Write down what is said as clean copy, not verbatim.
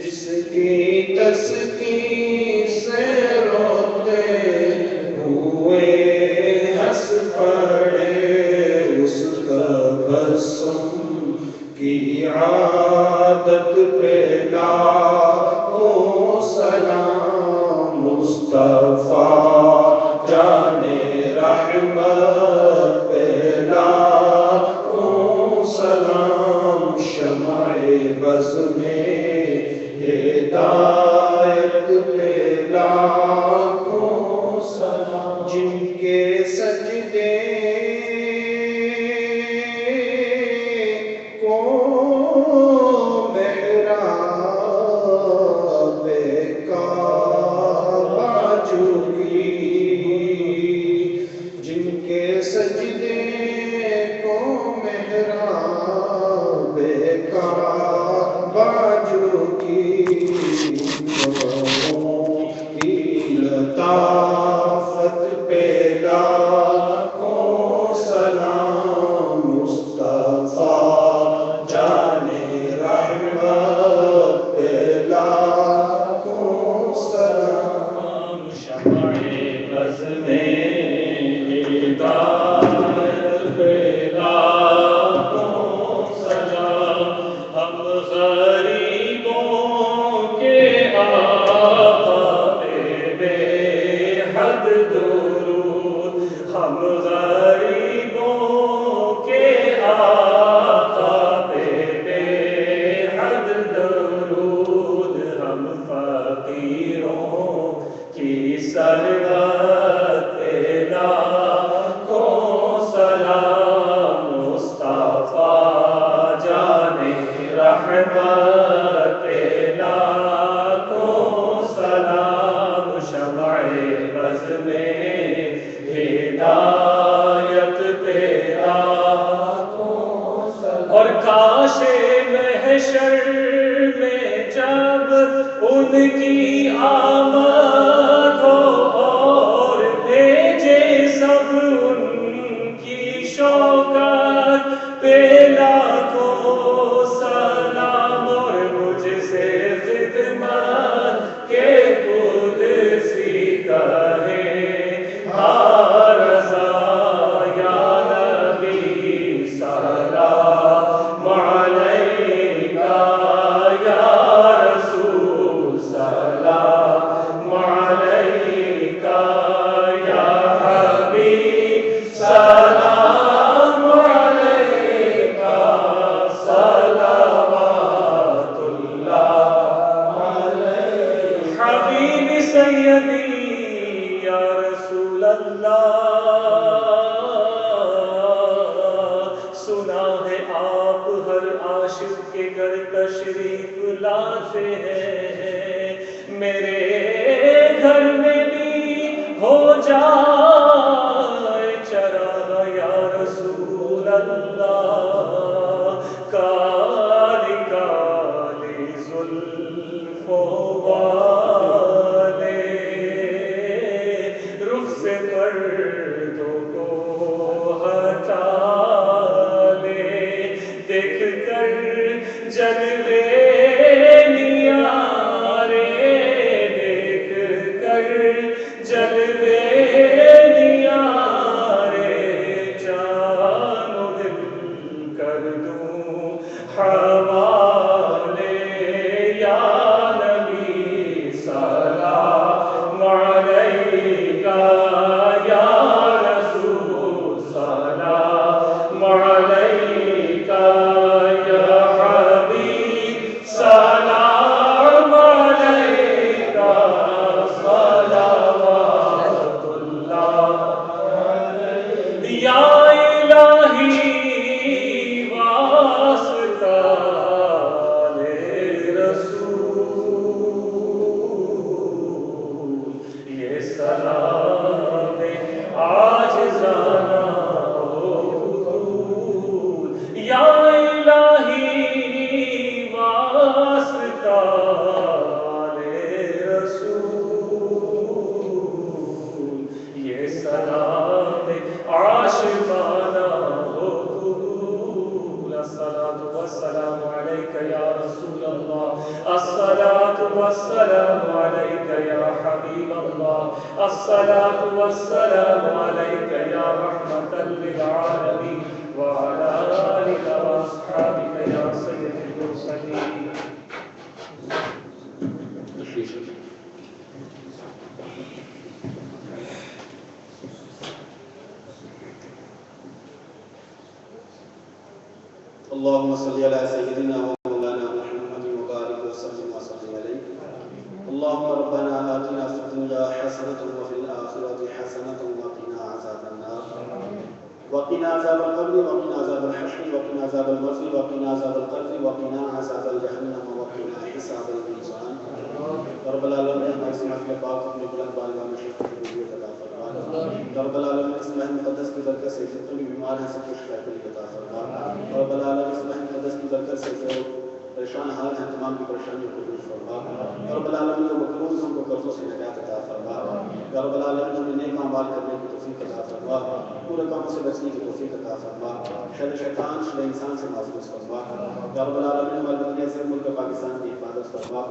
جس کی تسکین سے روتے ہوئے ہنس پڑے، اس تبسم کی عادت پہ لاکھوں سلام، مصطفیٰ جانے رحمت پہ لاکھوں سلام، شمع بز میں ہدایت پہ لاکھوں سلام، جن کے سجدے کو محراب کعبہ جھکی، جن کے سجدے کو محراب کعبہ جھکی، کی لطافت پہ لاکھوں سلام، مصطفیٰ جانے رحمت پہ لاکھوں سلام، شمع بز میں ہدایت پہ لاکھوں سلام، ہم غریبوں کے آقا پہ بے حد درود، ہم غریبوں کے آقا پہ بے حد درود، ہم فقیروں کی سرحد پہ لاکھوں سلام، مصطفیٰ جانے رحمت پہ لاکھوں سلام، شمع بز میں ہدایت پہ لاکھوں سلام، اور کاش محشر میں جب ان کی آمد ہو اور بھیجے سب ان کی شوکت پہ لاکھوں سلام، اور مجھ سے خدمت کے قدسی کہے ہر رضا، یا نبی سلام علیکہ، یا رسول سلام علیکہ، یا حبیب سلام علیکہ، صلوات اللہ علیہ، حبیب سیدی یا رسول اللہ، سنا ہے آپ ہر عاشق کے گھر تشریف لاتے ہیں، میرے گھر میں بھی ہو جائے چراغ یا رسول اللہ، کالی کالی زلفوں والے رخ سے پردوں کو ہٹا لے، دیکھ کر جلوے نیارے، دیکھ کر جلوے نیارے، جان و دل کر دوں حوالے، یا نبی سلام علیکہ، یا رسول سلام علیکہ، یا حبیب يا رسول الله. الصلاة والسلام عليك يا حبيب الله. الصلاة والسلام عليك يا رحمة للعالمين وعلى آلك وأصحابك يا سيد المرسلين. اللهم صل على سيدنا ومولانا محمد وبارك وسلم عليه. اللهم ربنا آتنا في الدنيا حسنة وفي الآخرة حسنة وقنا عذاب النار وقنا عذاب القبر وقنا عذاب الحشر وقنا عذاب المرض وقنا عذاب القتل وقنا عذاب جهنم وقنا حساب الميزان. رب العالمین ہمارے سماج کے پاک اپنے بلند بالغاہ میں شفا کی قبولیت عطا فرما. رب العالمین اس مہر مقدس کی برکت سے جتنے بھی بیمار ہیں سب کو شفا کی عطا فرما. رب العالمین اس مہر مقدس کی برکت سے جو پریشان حال ہیں تمام کی پریشانیوں کو دور فرما. رب العالمین جو مقروض ہیں ان کو قرضوں سے نجات عطا فرما. رب العالمین ہمیں نیک اعمال کرنے کی توفیق عطا فرما. برے کاموں سے بچنے کی توفیق عطا فرما. شر شیطان شر انسان سے محفوظ فرما. رب العالمین ہمارے وطن عزیز ملک پاکستان کی حفاظت فرما.